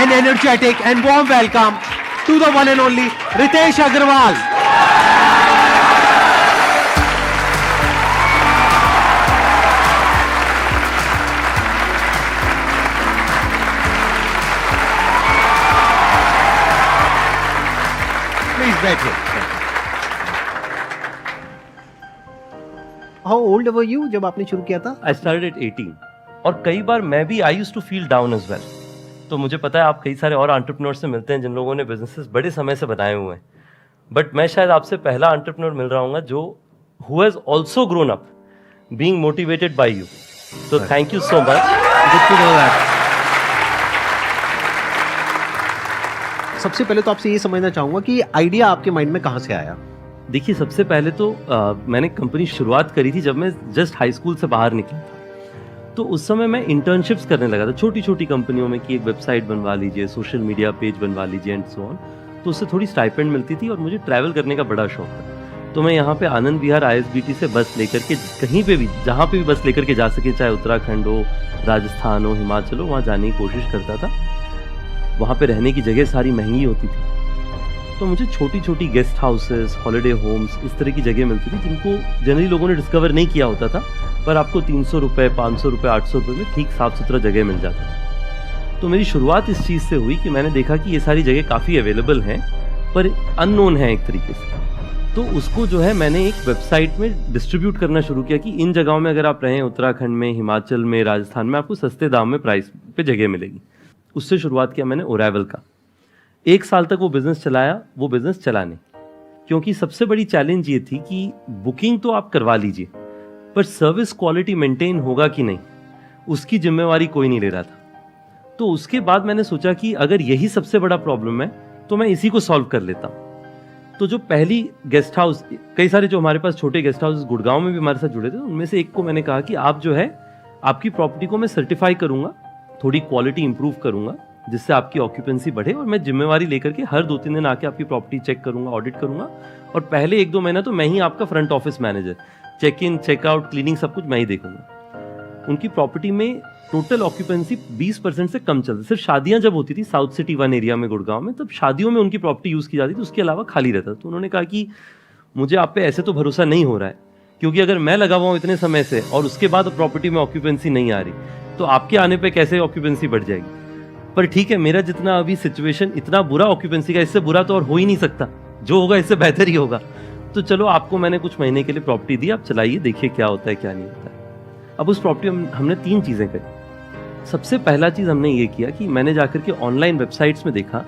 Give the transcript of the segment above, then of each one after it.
an energetic and warm welcome to the one and only Ritesh Agarwal. Please बैठिए. How old were you जब आपने शुरू किया था? I started at 18 और कई बार मैं भी I used to feel down as well. तो मुझे पता है आप कई सारे और एंटरप्रेन्योर से मिलते हैं जिन लोगों ने बिजनेसेस बड़े समय से बनाए हुए हैं, बट मैं शायद आपसे पहला एंटरप्रेन्योर मिल रहा हूँ जो who has also grown up being motivated by you. So thank you so much. Good to know that. सबसे पहले तो आपसे ये समझना चाहूंगा कि आइडिया आपके माइंड में कहाँ से आया? देखिए सबसे पहले तो मैंने कंपनी शुरुआत करी थी जब मैं जस्ट हाई स्कूल से बाहर निकला था. तो उस समय मैं इंटर्नशिप्स करने लगा था छोटी छोटी कंपनियों में कि एक वेबसाइट बनवा लीजिए, सोशल मीडिया पेज बनवा लीजिए एंड सो ऑन. तो उससे थोड़ी स्टाइपेंड मिलती थी और मुझे ट्रैवल करने का बड़ा शौक था. तो मैं यहाँ पे आनंद विहार ISBT से बस लेकर के कहीं पे भी जहाँ पे भी बस लेकर के जा सके, चाहे उत्तराखंड हो, राजस्थान हो, हिमाचल हो, वहाँ जाने की कोशिश करता था. वहाँ पे रहने की जगह सारी महंगी होती थी, तो मुझे छोटी छोटी गेस्ट हाउसेस, हॉलिडे होम्स, इस तरह की जगह मिलती थी जिनको जनरली लोगों ने डिस्कवर नहीं किया होता था, पर आपको 300 रुपये, 500 रुपये, 800 रुपये में ठीक साफ सुथरा जगह मिल जाता था. तो मेरी शुरुआत इस चीज़ से हुई कि मैंने देखा कि ये सारी जगह काफ़ी अवेलेबल हैं पर अननोन है एक तरीके से. तो उसको जो है मैंने एक वेबसाइट में डिस्ट्रीब्यूट करना शुरू किया कि इन जगहों में अगर आप रहें, उत्तराखंड में, हिमाचल में, राजस्थान में, आपको सस्ते दाम में प्राइस पे जगह मिलेगी. उससे शुरुआत किया मैंने ओरेवल का. 1 साल तक वो बिज़नेस चलाया. वो बिज़नेस चला नहीं, क्योंकि सबसे बड़ी चैलेंज ये थी कि बुकिंग तो आप करवा लीजिए पर सर्विस क्वालिटी मेंटेन होगा कि नहीं, उसकी जिम्मेवारी कोई नहीं ले रहा था. तो उसके बाद मैंने सोचा कि अगर यही सबसे बड़ा प्रॉब्लम है तो मैं इसी को सॉल्व कर लेता हूँ. तो जो पहली गेस्ट हाउस, कई सारे जो हमारे पास छोटे गेस्ट हाउस गुड़गांव में भी हमारे साथ जुड़े थे, उनमें से एक को मैंने कहा कि आप जो है आपकी प्रॉपर्टी को मैं सर्टिफाई करूँगा, थोड़ी क्वालिटी इंप्रूव करूँगा जिससे आपकी ऑक्यूपेंसी बढ़े, और मैं जिम्मेवारी लेकर के हर 2-3 दिन आके आपकी प्रॉपर्टी चेक करूँगा, ऑडिट करूँगा, और पहले 1-2 महीना तो मैं ही आपका front office manager, check in, checkout, cleaning सब कुछ मैं ही देखूंगा. उनकी प्रॉपर्टी में टोटल ऑक्यूपेंसी 20% से कम चलती. सिर्फ शादियां जब होती थी साउथ सिटी 1 एरिया में गुड़गांव में, तब शादियों में उनकी प्रॉपर्टी यूज़ की जाती थी, उसके अलावा खाली रहता. तो उन्होंने कहा कि मुझे आप पे ऐसे तो भरोसा नहीं हो रहा है, क्योंकि अगर मैं लगा हुआ हूँ इतने समय से और उसके बाद प्रॉपर्टी में ऑक्यूपेंसी नहीं आ रही, तो आपके आने पर कैसे ऑक्यूपेंसी बढ़ जाएगी. पर ठीक है, मेरा जितना अभी सिचुएशन इतना बुरा ऑक्यूपेंसी का, इससे बुरा तो और हो ही नहीं सकता, जो होगा इससे बेहतर ही होगा. तो चलो आपको मैंने कुछ महीने के लिए प्रॉपर्टी दी, आप चलाइए, देखिए क्या होता है क्या नहीं होता है. अब उस प्रॉपर्टी में हमने 3 चीज़ें करी. सबसे पहला चीज़ हमने ये किया कि मैंने जाकर के ऑनलाइन वेबसाइट्स में देखा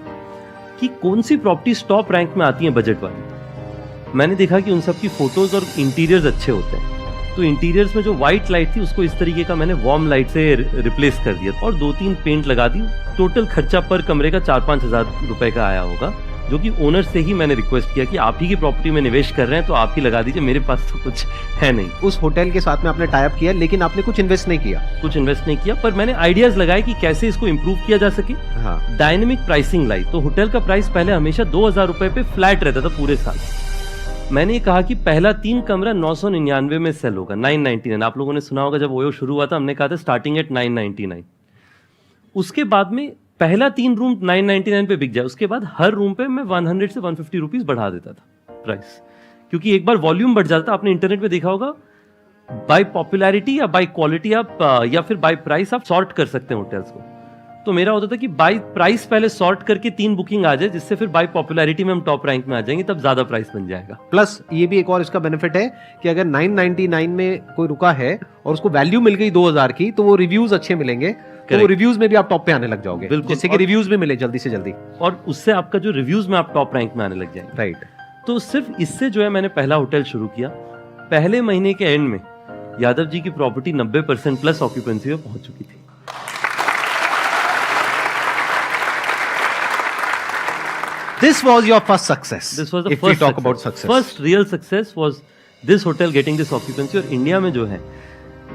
कि कौन सी प्रॉपर्टी टॉप रैंक में आती है बजट वाली. मैंने देखा कि उन सब की फोटोज़ और इंटीरियर्स अच्छे होते हैं. तो इंटीरियर्स में जो वाइट लाइट थी उसको इस तरीके का मैंने वार्म लाइट से रिप्लेस कर दिया और 2-3 पेंट लगा दी. टोटल खर्चा पर कमरे का 4-5 हज़ार रुपये का आया होगा, जो कि ओनर से ही मैंने रिक्वेस्ट किया कि आप ही की प्रॉपर्टी में निवेश कर रहे हैं तो आप ही लगा दीजिए, मेरे पास तो कुछ है नहीं. उस होटल के साथ में आपने टाई अप किया, लेकिन आपने कुछ इन्वेस्ट नहीं किया? कुछ इन्वेस्ट नहीं किया, पर मैंने आइडियाज लगाए कि कैसे इसको इंप्रूव किया जा सके. हाँ. डायनेमिक प्राइसिंग लाई. तो होटल का प्राइस पहले हमेशा 2,000 रुपये पे फ्लैट रहता था पूरे साल. मैंने कहा कि पहला 3 कमरा 999 में सेल होगा, 999. आप लोगों ने सुना होगा जब ओयो शुरू हुआ था, हमने कहा था स्टार्टिंग एट 999. उसके बाद में पहला 3 रूम 999 पे बिक जाए, उसके बाद हर रूम पे मैं 100 से 150 रुपीज बढ़ा देता था प्राइस, क्योंकि एक बार वॉल्यूम बढ़ जाता. आपने इंटरनेट पे देखा होगा, बाय पॉपुलैरिटी या बाय क्वालिटी आप या फिर बाय प्राइस आप सॉर्ट कर सकते हैं होटल्स को. तो मेरा होता था कि बाय प्राइस पहले सॉर्ट करके 3 बुकिंग आ जाए, जिससे फिर बाय पॉपुलैरिटी में हम टॉप रैंक में आ जाएंगे, तब ज्यादा प्राइस बन जाएगा. प्लस ये भी एक और इसका बेनिफिट है कि अगर 999 में कोई रुका है और उसको वैल्यू मिल गई 2000 की, तो वो रिव्यूज अच्छे मिलेंगे, तो वो रिव्यूज में भी आप टॉप पे आने लग जाओगे, जिससे कि रिव्यूज भी मिले जल्दी से जल्दी, और उससे आपका जो रिव्यूज में आप टॉप रैंक में आने लग जाएंगे. राइट. तो सिर्फ इससे जो है मैंने पहला होटल शुरू किया. पहले महीने के एंड में यादव जी की प्रॉपर्टी 90% प्लस ऑक्यूपेंसी में पहुंच चुकी थी. This was your first success. This was the if we first talk success. about success. First real success was this hotel getting this occupancy. और इंडिया में जो है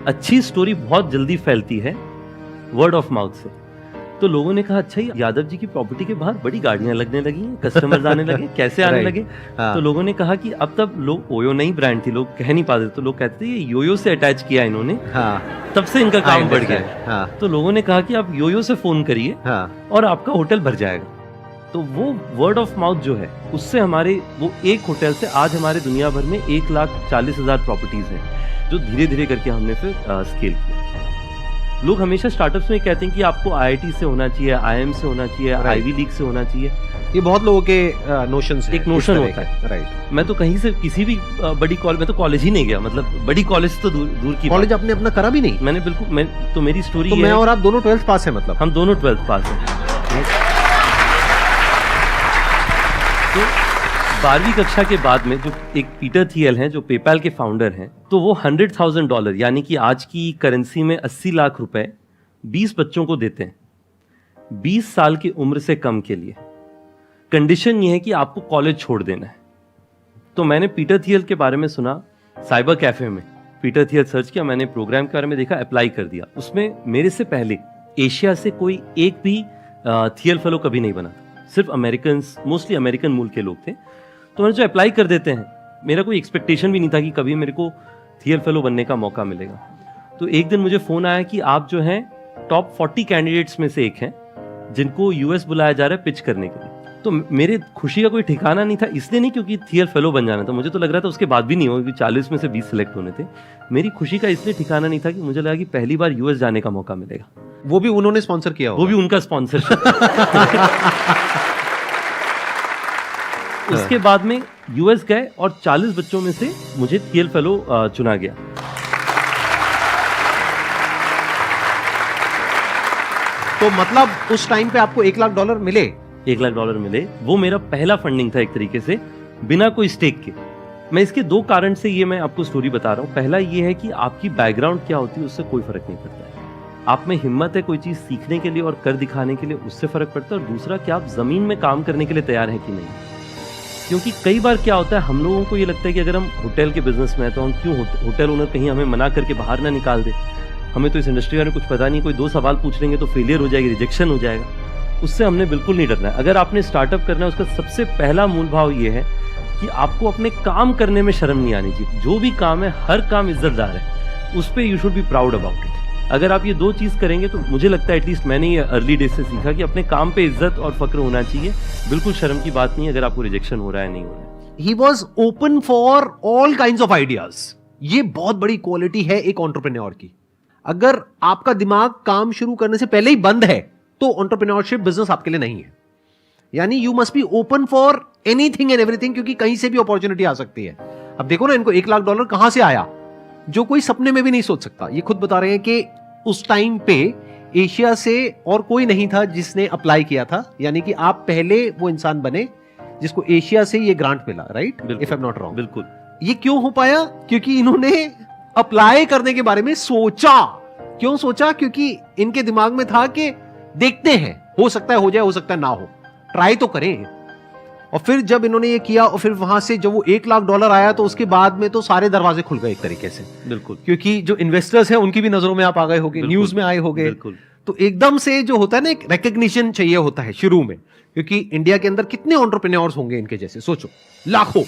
अच्छी स्टोरी बहुत जल्दी फैलती है वर्ड ऑफ माउथ से. तो लोगों ने कहा अच्छा ये यादव जी की प्रॉपर्टी के बाहर बड़ी गाड़ियां लगने लगी हैं, कस्टमर्स आने लगे, कैसे आने Right. लगे? हाँ. तो लोगों ने कहा कि अब तब लोग ओयो नई ब्रांड थी, लोग कह नहीं पाते, तो लोग कहते थे ये योयो से अटैच किया इन्होंने, हाँ, तब से इनका काम बढ़ understand. गया। हाँ, तो लोगों ने कहा कि आप योयो से फोन करिए हाँ, और आपका होटल भर जाएगा। तो वो वर्ड ऑफ माउथ जो है उससे हमारे वो एक होटल से आज हमारे दुनिया भर में 1,40,000 प्रॉपर्टीज हैं, जो धीरे धीरे करके हमने फिर स्केल किया। लोग हमेशा स्टार्टअप्स में कहते हैं कि आपको आईआईटी से होना चाहिए, आईएम से होना चाहिए, Right. आईवी लीग से होना चाहिए। ये बहुत लोगों के नोशंस हैं, एक notion इस तरह होता के। राइट। मैं तो कहीं से किसी भी बड़ी कॉलेज में तो कॉलेज ही नहीं गया, मतलब बड़ी कॉलेज तो दूर की कॉलेज बात। आपने अपना करा भी नहीं? मैंने बिल्कुल तो मेरी स्टोरी तो ये मैं है, और आप दोनों 12th पास है मतलब? हम दोनों 12th पास हैं। तो 12वीं कक्षा के बाद में जो एक पीटर थियल हैं जो पेपैल के फाउंडर हैं, तो वो $100,000 यानी कि आज की करेंसी में 80 लाख रुपए 20 बच्चों को देते हैं 20 साल की उम्र से कम के लिए। कंडीशन ये है कि आपको कॉलेज छोड़ देना है। तो मैंने पीटर थियल के बारे में सुना साइबर कैफे में, पीटर थियल सर्च किया, मैंने प्रोग्राम के बारे में देखा, अप्लाई कर दिया। उसमें मेरे से पहले एशिया से कोई एक भी थियल फेलो कभी नहीं बना था, सिर्फ अमेरिकन, मोस्टली अमेरिकन मूल के लोग थे। तो मैंने जो अप्लाई कर देते हैं, मेरा कोई एक्सपेक्टेशन भी नहीं था कि कभी मेरे को थियल फेलो बनने का मौका मिलेगा। तो एक दिन मुझे फोन आया कि आप जो हैं टॉप 40 कैंडिडेट्स में से एक हैं जिनको यूएस बुलाया जा रहा है पिच करने के लिए। तो मेरे खुशी का कोई ठिकाना नहीं था, इसलिए नहीं क्योंकि थियल फेलो बन जाना था, मुझे तो लग रहा था उसके बाद भी नहीं होगा, क्योंकि 40 में से 20 सिलेक्ट होने थे। मेरी खुशी का इसलिए ठिकाना नहीं था कि मुझे लगा कि पहली बार यूएस जाने का मौका मिलेगा। वो भी उन्होंने स्पॉन्सर किया वो भी उनका स्पॉन्सरशिप। उसके बाद में यूएस गए और 40 बच्चों में से मुझे थियल फेलो चुना गया। तो मतलब उस टाइम पे आपको $1 लाख मिले? $1 लाख मिले। वो मेरा पहला फंडिंग था एक तरीके से, बिना कोई स्टेक के। मैं इसके दो कारण से ये मैं आपको स्टोरी बता रहा हूँ। पहला ये है कि आपकी बैकग्राउंड क्या होती है उससे कोई फर्क नहीं पड़ता है। आप में हिम्मत है कोई चीज सीखने के लिए और कर दिखाने के लिए, उससे फर्क पड़ता है। और दूसरा कि आप जमीन में काम करने के लिए तैयार हैं कि नहीं। क्योंकि कई बार क्या होता है, हम लोगों को ये लगता है कि अगर हम होटल के बिजनेस में हैं तो हम क्यों होटल ओनर कहीं हमें मना करके बाहर ना निकाल दे, हमें तो इस इंडस्ट्री के बारे में कुछ पता नहीं, कोई 2 सवाल पूछ लेंगे तो फेलियर हो जाएगी, रिजेक्शन हो जाएगा। उससे हमने बिल्कुल नहीं डरना है। अगर आपने स्टार्टअप करना है, उसका सबसे पहला मूल भाव ये है कि आपको अपने काम करने में शर्म नहीं आनी चाहिए। जो भी काम है, हर काम इज्जतदार है, उस पर you should be proud about it. अगर आप ये 2 चीज करेंगे तो मुझे लगता है, एटलीस्ट मैंने ये अर्ली डेज से सीखा कि अपने काम पे इज्जत और फक्र होना चाहिए। बिल्कुल शर्म की बात नहीं है अगर आपको रिजेक्शन हो रहा है, नहीं हो रहा है। He was open for all kinds of ideas. ये बहुत बड़ी क्वालिटी है एक एंटरप्रेन्योर की। अगर आपका दिमाग काम शुरू करने से पहले ही बंद है तो एंटरप्रेन्योरशिप बिजनेस आपके लिए नहीं है। यानी you must be open for anything and everything, क्योंकि कहीं से भी अपॉर्चुनिटी आ सकती है। अब देखो ना, इनको $1 लाख कहां से आया, जो कोई सपने में भी नहीं सोच सकता। ये खुद बता रहे हैं कि उस टाइम पे एशिया से और कोई नहीं था जिसने अप्लाई किया था। यानी कि आप पहले वो इंसान बने जिसको एशिया से ये ग्रांट मिला, right? If I am not wrong. बिल्कुल। ये क्यों हो पाया? क्योंकि इन्होंने अप्लाई करने के बारे में सोचा। क्यों सोचा? क्योंकि इनके दिमाग में था कि देखते हैं, हो सकता है हो जाए, हो सकता है ना हो, ट्राई तो करें। और फिर जब इन्होंने ये किया और फिर वहां से जब वो $1 लाख आया तो उसके बाद में तो सारे दरवाजे खुल गए एक तरीके से। बिल्कुल। क्योंकि जो इन्वेस्टर्स हैं उनकी भी नजरों में आप आ गए होगे, न्यूज में आए होगे। बिल्कुल। तो एकदम से जो होता है ना, एक रिकग्निशन चाहिए होता है शुरू में, क्योंकि इंडिया के अंदर कितने एंटरप्रेन्योर्स होंगे इनके जैसे, सोचो, लाखों।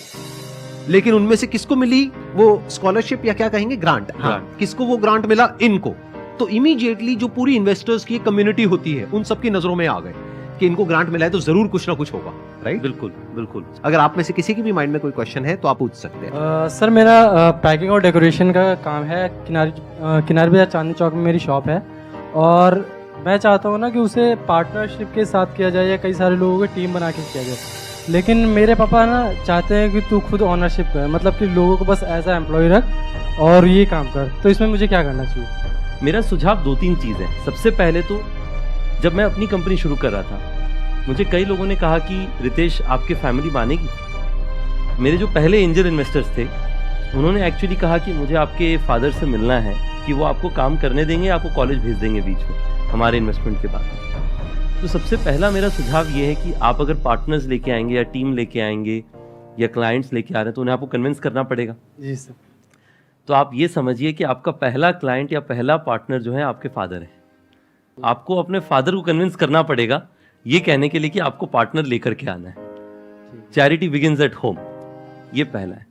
लेकिन उनमें से किसको मिली वो स्कॉलरशिप, या क्या कहेंगे, ग्रांट? हाँ, किसको वो ग्रांट मिला? इनको। तो इमीडिएटली जो पूरी इन्वेस्टर्स की कम्युनिटी होती है उन सबकी नजरों में आ गए कि इनको ग्रांट मिला है तो जरूर कुछ ना कुछ होगा, राइट? बिल्कुल बिल्कुल। अगर आप में से किसी के भी माइंड में कोई क्वेश्चन है तो आप पूछ सकते हैं। सर, मेरा पैकिंग और डेकोरेशन का काम है। किनारे बाजार चांदनी चौक में मेरी शॉप है, और मैं चाहता हूँ ना कि उसे पार्टनरशिप के साथ किया जाए या कई सारे लोगों की टीम बना के किया जाए। लेकिन मेरे पापा ना चाहते हैं कि तू खुद ओनरशिप कर, मतलब कि लोगों को बस एज ए एम्प्लॉय रख और ये काम कर। तो इसमें मुझे क्या करना चाहिए? मेरा सुझाव 2-3 चीज़ है। सबसे पहले तो जब मैं अपनी कंपनी शुरू कर रहा था, मुझे कई लोगों ने कहा कि रितेश, आपकी फैमिली मानेगी? मेरे जो पहले एंजल इन्वेस्टर्स थे उन्होंने एक्चुअली कहा कि मुझे आपके फादर से मिलना है, कि वो आपको काम करने देंगे, आपको कॉलेज भेज देंगे बीच में हमारे इन्वेस्टमेंट के बाद। तो सबसे पहला मेरा सुझाव ये है कि आप अगर पार्टनर्स लेके आएंगे या टीम लेके आएंगे या क्लाइंट्स लेके आ रहे हैं तो उन्हें आपको कन्विंस करना पड़ेगा। जी सर। तो आप ये समझिए कि आपका पहला क्लाइंट या पहला पार्टनर जो है आपके फादर है। आपको अपने फादर को कन्विंस करना पड़ेगा ये कहने के लिए कि आपको पार्टनर लेकर के आना है। चैरिटी बिगिंस एट होम, ये पहला है।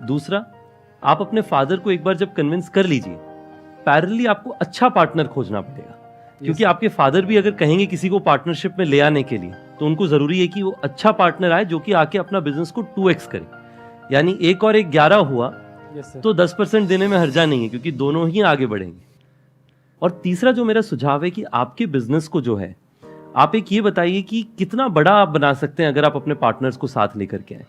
दूसरा, आप अपने फादर को एक बार जब कन्विंस कर लीजिए, पैरेलली आपको अच्छा पार्टनर खोजना पड़ेगा, क्योंकि आपके फादर भी अगर कहेंगे किसी को पार्टनरशिप में ले आने के लिए, तो उनको जरूरी है कि वो अच्छा पार्टनर आए जो कि आके अपना बिजनेस को 2x करे, यानी 1 और 1 11 हुआ तो 10% देने में हर्जा नहीं है, क्योंकि दोनों ही आगे बढ़ेंगे। और तीसरा जो मेरा सुझाव है कि आपके बिजनेस को जो है, आप एक ये बताइए कि कितना बड़ा आप बना सकते हैं अगर आप अपने पार्टनर्स को साथ लेकर के आए।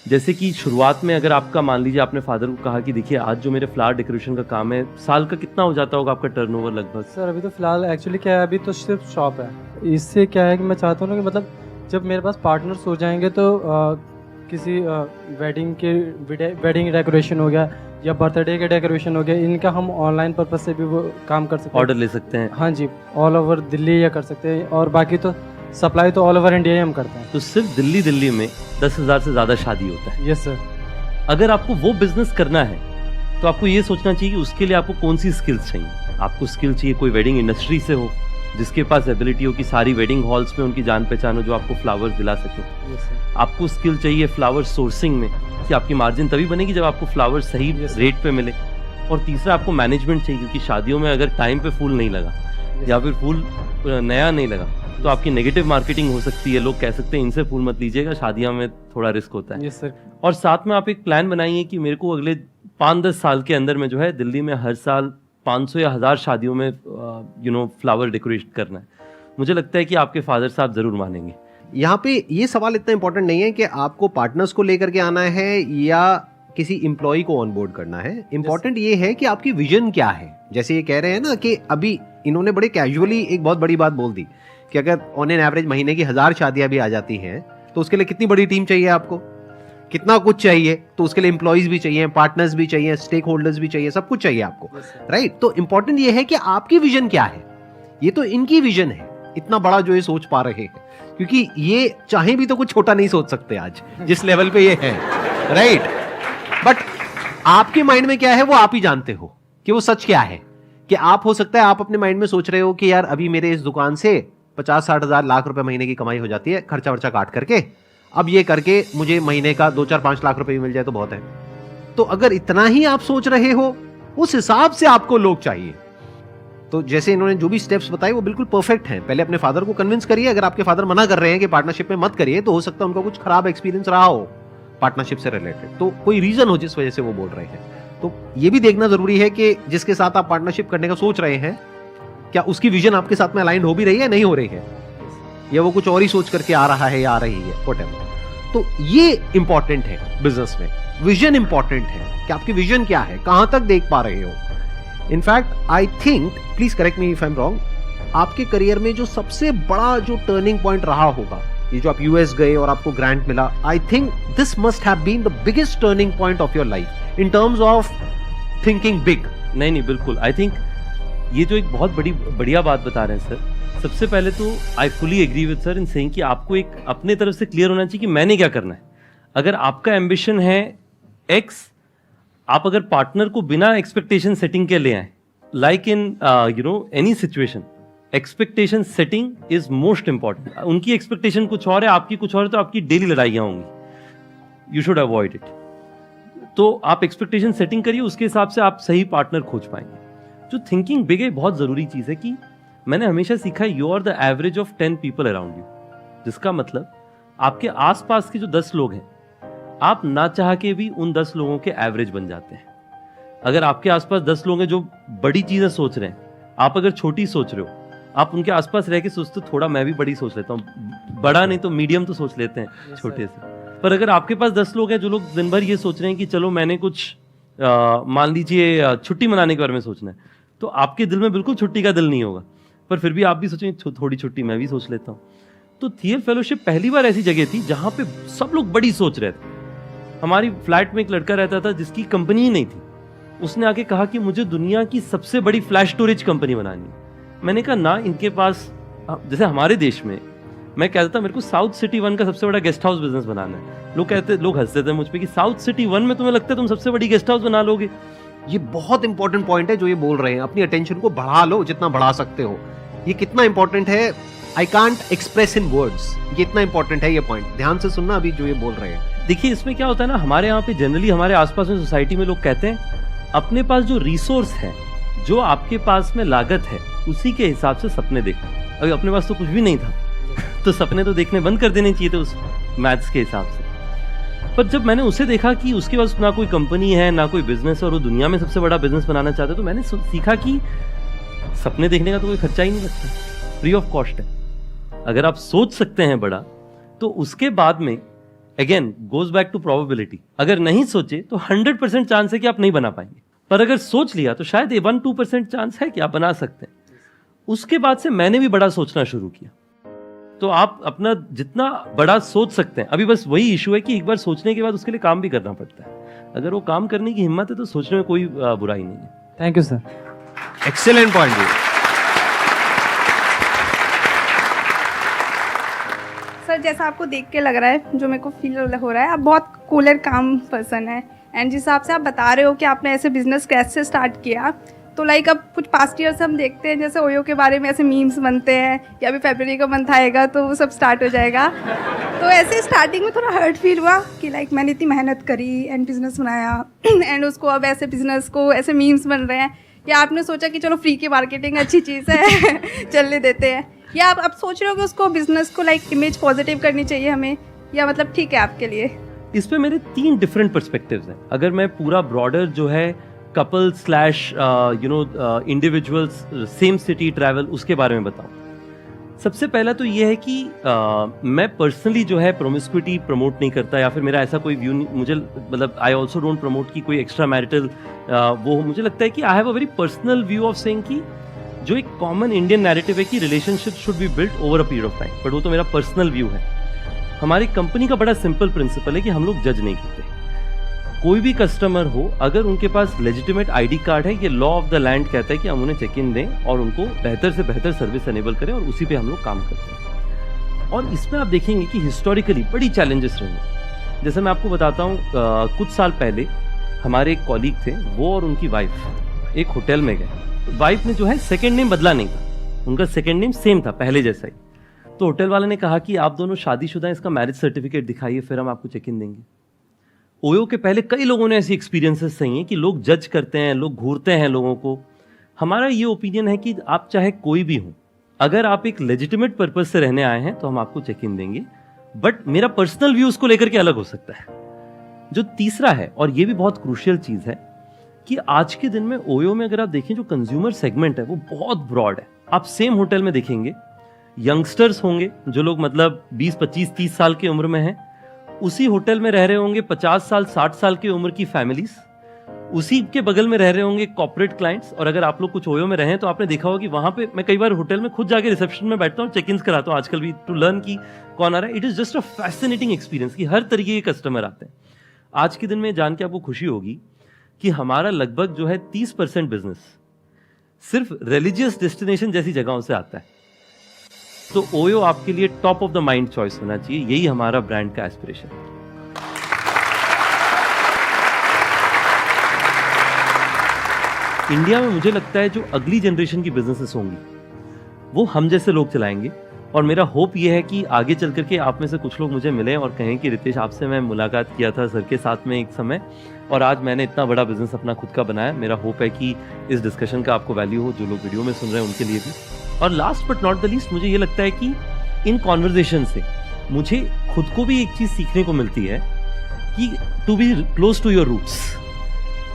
जैसे कि शुरुआत में अगर आपका, मान लीजिए आपने फादर को कहा कि देखिए आज जो मेरे फ्लावर डेकोरेशन का काम है, साल का कितना हो जाता होगा आपका टर्नओवर लगभग? सर अभी तो फिलहाल एक्चुअली क्या है, अभी तो सिर्फ शॉप है। इससे क्या है कि मैं चाहता हूँ ना कि मतलब जब मेरे पास पार्टनर्स हो जाएंगे तो किसी वेडिंग डेकोरेशन हो गया या बर्थडे के डेकोरेशन हो गया, इनका हम ऑनलाइन पर्पज से भी वो काम कर सकते हैं, ऑर्डर ले सकते हैं। हाँ जी, ऑल ओवर दिल्ली या कर सकते हैं, और बाकी तो सप्लाई तो ऑल ओवर इंडिया ही हम करते हैं। तो सिर्फ दिल्ली में 10,000 से ज़्यादा शादी होता है। Yes sir. अगर आपको वो बिजनेस करना है तो आपको ये सोचना चाहिए कि उसके लिए आपको कौन सी स्किल्स चाहिए। आपको स्किल चाहिए कोई वेडिंग इंडस्ट्री से हो, जिसके पास एबिलिटी हो कि सारी वेडिंग हॉल्स में उनकी जान पहचान हो, जो आपको फ्लावर्स दिला सके। Yes sir. आपको स्किल चाहिए फ्लावर सोर्सिंग में, कि आपकी मार्जिन तभी बनेगी जब आपको फ्लावर सही रेट पे मिले। और तीसरा, आपको मैनेजमेंट चाहिए, क्योंकि शादियों में अगर टाइम पे फूल नहीं लगा या फिर फूल नया नहीं लगा तो आपकी नेगेटिव मार्केटिंग हो सकती है। लोग कह सकते हैं इनसे फूल मत लीजिएगा, शादियों में थोड़ा रिस्क होता है। Yes sir. और साथ में आप एक प्लान बनाइए कि मेरे को अगले 5-10 साल के अंदर में जो है दिल्ली में हर साल 500 या 1000 शादियों में फ्लावर डेकोरेट करना है। मुझे लगता है कि आपके फादर साहब जरूर मानेंगे। यहाँ पे ये सवाल इतना इंपॉर्टेंट नहीं है कि आपको पार्टनर्स को लेकर के आना है या किसी एम्प्लॉय को ऑनबोर्ड करना है। इंपॉर्टेंट ये है कि आपकी विजन क्या है। जैसे ये कह रहे हैं ना कि अभी इन्होंने बड़े कैजुअली एक बहुत बड़ी बात बोल दी कि अगर ऑन एन एवरेज महीने की 1000 शादियां भी आ जाती हैं तो उसके लिए कितनी बड़ी टीम चाहिए, आपको कितना कुछ चाहिए, तो उसके लिए एम्प्लॉयज भी चाहिए, पार्टनर्स भी चाहिए, स्टेक होल्डर्स भी चाहिए, सब कुछ चाहिए आपको, राइट। तो इंपॉर्टेंट ये है कि आपकी विजन क्या है। ये तो इनकी विजन है, इतना बड़ा जो ये सोच पा रहे हैं, क्योंकि ये चाहे भी तो कुछ छोटा नहीं सोच सकते आज जिस लेवल पे ये है, राइट। बट आपके माइंड में क्या है वो आप ही जानते हो कि वो सच क्या है। कि आप, हो सकता है आप अपने माइंड में सोच रहे हो कि यार अभी मेरे इस दुकान से 50-60 हज़ार लाख रुपए महीने की कमाई हो जाती है खर्चा वर्चा काट करके, अब ये करके मुझे महीने का 2-4-5 लाख रुपए भी मिल जाए तो बहुत है। तो अगर इतना ही आप सोच रहे हो, उस हिसाब से आपको लोग चाहिए। तो जैसे इन्होंने जो भी स्टेप्स बताए वो बिल्कुल परफेक्ट हैं। पहले अपने फादर को कन्विंस करिए। अगर आपके फादर मना कर रहे हैं कि पार्टनरशिप में मत करिए, तो हो सकता है उनका कुछ खराब एक्सपीरियंस रहा हो पार्टनरशिप से रिलेटेड, तो कोई रीजन हो जिस वजह से वो बोल रहे हैं। तो ये भी देखना जरूरी है कि जिसके साथ आप पार्टनरशिप करने का सोच रहे हैं, क्या उसकी विजन आपके साथ में अलाइन हो भी रही है, नहीं हो रही है, या वो कुछ और ही सोच करके आ रहा है या आ रही है, व्हाटएवर। तो ये इंपॉर्टेंट है बिजनेस में। विजन इंपॉर्टेंट है कि आपकी विजन क्या है, कहां तक देख पा रहे हो। In fact I think, please correct me if I am wrong, आपके करियर में जो सबसे बड़ा जो टर्निंग पॉइंट रहा होगा, ये जो आप यूएस गए और आपको ग्रांट मिला, I think this must have been the biggest turning point of your life in terms of thinking big. नहीं बिल्कुल, आई थिंक ये जो एक बहुत बढ़िया बात बता रहे हैं सर। सबसे पहले तो I fully agree with sir in saying कि आपको एक अपने तरफ से क्लियर होना चाहिए कि मैंने क्या करना है। अगर आपका एम्बिशन है एक्स, आप अगर पार्टनर को बिना एक्सपेक्टेशन सेटिंग के ले आए, like in any situation, expectation setting is most important. उनकी एक्सपेक्टेशन कुछ और है, आपकी कुछ और है, तो आपकी डेली लड़ाइयां होंगी। You should avoid it. तो आप एक्सपेक्टेशन सेटिंग करिए, उसके हिसाब से आप सही पार्टनर खोज पाएंगे। जो थिंकिंग बिग है बहुत जरूरी चीज है कि मैंने हमेशा सीखा है, you are the average of 10 people around you. जिसका मतलब आपके आसपास के जो 10 लोग हैं, आप ना चाह के भी उन 10 लोगों के एवरेज बन जाते हैं। अगर आपके आसपास 10 लोग हैं जो बड़ी चीजें सोच रहे हैं, आप अगर छोटी सोच रहे हो, आप उनके आसपास रह के सोचते हो थोड़ा मैं भी बड़ी सोच लेता हूँ, बड़ा नहीं तो मीडियम तो सोच लेते हैं छोटे से। पर अगर आपके पास 10 लोग हैं जो लोग दिन भर ये सोच रहे हैं कि चलो मैंने कुछ मान लीजिए छुट्टी मनाने के बारे में सोचना है, तो आपके दिल में बिल्कुल छुट्टी का दिल नहीं होगा, पर फिर भी आप भी सोचेंगे थोड़ी छुट्टी मैं भी सोच लेता हूँ। तो थियल फेलोशिप पहली बार ऐसी जगह थी जहां पे सब लोग बड़ी सोच रहे थे। हमारी फ्लैट में एक लड़का रहता था जिसकी कंपनी ही नहीं थी। उसने आके कहा कि मुझे दुनिया की सबसे बड़ी फ्लैश स्टोरेज कंपनी बनानी है। मैंने कहा ना, इनके पास, जैसे हमारे देश में मैं कहता था मेरे को साउथ सिटी 1 का सबसे बड़ा गेस्ट हाउस बिजनेस बनाना है। लोग हंसते थे मुझ पे कि साउथ सिटी 1 में तुम्हें लगता है तुम सबसे बड़ी गेस्ट हाउस बना लोगे। ये बहुत इंपॉर्टेंट पॉइंट है जो ये बोल रहे हैं। अपनी अटेंशन को बढ़ा लो जितना बढ़ा सकते हो। ये कितना इंपॉर्टेंट है, I can't express in words. ये इतना इंपॉर्टेंट है ये पॉइंट, ध्यान से सुनना अभी जो ये बोल रहे हैं। देखिए इसमें क्या होता है ना, हमारे यहाँ पे जनरली हमारे आसपास में सोसाइटी में लोग कहते हैं अपने पास जो रिसोर्स है, जो आपके पास में लागत है, उसी के हिसाब से सपने देखो। अभी अपने पास तो कुछ भी नहीं था तो सपने तो देखने बंद कर देने चाहिए थे उस मैथ्स के हिसाब से। पर जब मैंने उसे देखा कि उसके पास ना कोई कंपनी है ना कोई बिजनेस है और वो दुनिया में सबसे बड़ा बिजनेस बनाना चाहता है, तो मैंने सीखा कि सपने देखने का तो कोई खर्चा ही नहीं लगता, फ्री ऑफ कॉस्ट है। अगर आप सोच सकते हैं बड़ा तो उसके बाद में again goes back to probability, अगर नहीं सोचे तो 100% चांस है कि आप नहीं बना पाएंगे, पर अगर सोच लिया तो शायद 1-2% चांस है कि आप बना सकते हैं। उसके बाद से मैंने भी बड़ा सोचना शुरू किया। तो आप अपना जितना बड़ा सोच सकते हैं, अभी बस वही इशू है कि एक बार सोचने के बाद उसके लिए काम भी करना पड़ता है। अगर वो काम करने की हिम्मत है तो सोचने में कोई बुराई नहीं है। Thank you sir. Excellent point जी। सर जैसा आपको देख के लग रहा है, जो मेरे को फील हो रहा है, आप बहुत कूलर काम पर्सन है। एंड जिस हिसाब से आप बता रहे हो कि आपने ऐसे बिजनेस कैसे स्टार्ट किया, तो लाइक अब कुछ पास्ट ईयर से हम देखते हैं जैसे ओयो के बारे में ऐसे मीम्स बनते हैं कि अभी फरवरी का मंथ आएगा तो वो सब स्टार्ट हो जाएगा। तो ऐसे स्टार्टिंग में थोड़ा हर्ट फील हुआ कि लाइक मैंने इतनी मेहनत करी एंड बिजनेस बनाया एंड उसको अब ऐसे बिजनेस को ऐसे मीम्स बन रहे हैं, या आपने सोचा कि चलो फ्री की मार्केटिंग अच्छी चीज़ है चलने देते हैं, या आप अब सोच रहे हो कि उसको बिजनेस को लाइक इमेज पॉजिटिव करनी चाहिए हमें, या मतलब ठीक है आपके लिए? इस पे मेरे 3 डिफरेंट पर्सपेक्टिव्स हैं। अगर मैं पूरा ब्रॉडर जो है couple slash individuals same city travel उसके बारे में बताऊं, सबसे पहला तो ये है कि मैं पर्सनली जो है प्रोमिस्क्यूटी प्रमोट नहीं करता, या फिर मेरा ऐसा कोई व्यू नहीं, मुझे मतलब आई ऑल्सो डोंट प्रमोट कि कोई एक्स्ट्रा मैरिटल वो, मुझे लगता है कि I have a very personal view of saying कि जो एक कॉमन इंडियन नैरेटिव है कि relationship should be built over a period of time, but वो तो मेरा पर्सनल व्यू है। हमारी कंपनी का बड़ा सिंपल प्रिंसिपल है कि हम लोग जज नहीं करते। कोई भी कस्टमर हो, अगर उनके पास लेजिटिमेट आईडी कार्ड है, ये लॉ ऑफ द लैंड कहता है कि हम उन्हें चेक इन दें और उनको बेहतर से बेहतर सर्विस एनेबल करें, और उसी पे हम लोग काम करते हैं। और इसमें आप देखेंगे कि हिस्टोरिकली बड़ी चैलेंजेस रहे हैं। जैसे मैं आपको बताता हूँ, कुछ साल पहले हमारे एक कॉलीग थे, वो और उनकी वाइफ एक होटल में गए। वाइफ ने जो है सेकेंड नेम बदला नहीं था, उनका सेकेंड नेम सेम था पहले जैसा ही। तो होटल वाले ने कहा कि आप दोनों शादीशुदा हैं, इसका मैरिज सर्टिफिकेट दिखाइए, फिर हम आपको चेक इन देंगे। ओयो के पहले कई लोगों ने ऐसी एक्सपीरियंसेस सही हैं कि लोग जज करते हैं, लोग घूरते हैं लोगों को। हमारा ये ओपिनियन है कि आप चाहे कोई भी हो, अगर आप एक लेजिटिमेट पर्पज से रहने आए हैं तो हम आपको चेक इन देंगे, बट मेरा पर्सनल व्यू उसको लेकर के अलग हो सकता है। जो तीसरा है, और ये भी बहुत क्रूशियल चीज है, कि आज के दिन में ओयो में अगर आप देखें जो कंज्यूमर सेगमेंट है वो बहुत ब्रॉड है। आप सेम होटल में देखेंगे यंगस्टर्स होंगे, जो लोग मतलब 20, 25, 30 साल की उम्र में हैं, उसी होटल में रह रहे होंगे 50 साल 60 साल की उम्र की फैमिलीज, उसी के बगल में रह रहे होंगे कॉर्पोरेट क्लाइंट्स। और अगर आप लोग कुछ ओयो में रहे तो आपने देखा होगा कि वहां पे मैं कई बार होटल में खुद जाके रिसेप्शन में बैठता हूँ, चेक इन कराता हूँ आजकल भी, टू लर्न की कौन आ रहा है। It is just a fascinating experience कि हर तरीके के कस्टमर आते हैं। आज के दिन में जान के आपको खुशी होगी कि हमारा लगभग जो है 30% बिजनेस सिर्फ रिलीजियस डेस्टिनेशन जैसी जगहों से आता है। तो ओयो आपके लिए top of the mind choice होना चाहिए, यही हमारा ब्रांड का एस्पिरेशन है। इंडिया में मुझे लगता है जो अगली जनरेशन की बिजनेसेस होंगी वो हम जैसे लोग चलाएंगे, और मेरा होप ये है कि आगे चल करके आप में से कुछ लोग मुझे मिलें और कहें कि रितेश, आपसे मैं मुलाकात किया था सर के साथ में एक समय, और आज मैंने इतना बड़ा बिजनेस अपना खुद का बनाया। मेरा होप है कि इस डिस्कशन का आपको वैल्यू हो, जो लोग वीडियो में सुन रहे हैं उनके लिए भी। और last but not the least, मुझे ये लगता है कि इन कॉन्वर्जेशन से मुझे खुद को भी एक चीज़ सीखने को मिलती है कि to be close to your roots.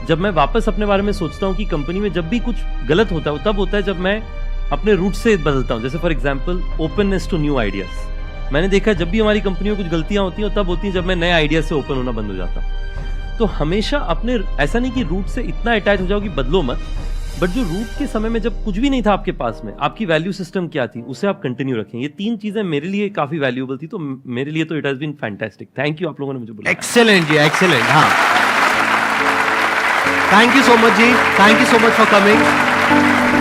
जब मैं वापस अपने बारे में सोचता हूँ कि कंपनी में जब भी कुछ गलत होता है वो तब होता है जब मैं अपने रूट से बदलता हूँ। जैसे for example openness to new ideas. मैंने देखा जब भी हमारी कंपनी में कुछ गलतियां होती हैं तब होती हैं जब मैं नए आइडिया से ओपन होना बंद हो जाता हूँ। तो हमेशा अपने, ऐसा नहीं कि रूट से इतना अटैच हो जाओ कि बदलो मत, बट जो रूट के समय में जब कुछ भी नहीं था आपके पास में, आपकी वैल्यू सिस्टम क्या थी, उसे आप कंटिन्यू रखें। ये 3 चीजें मेरे लिए काफी वैल्यूएबल थी, तो मेरे लिए तो it has been fantastic. Thank you, आप लोगों ने मुझे बुलाया। एक्सेलेंट जी, एक्सेलेंट। हाँ, थैंक यू सो मच जी, thank you so much for coming.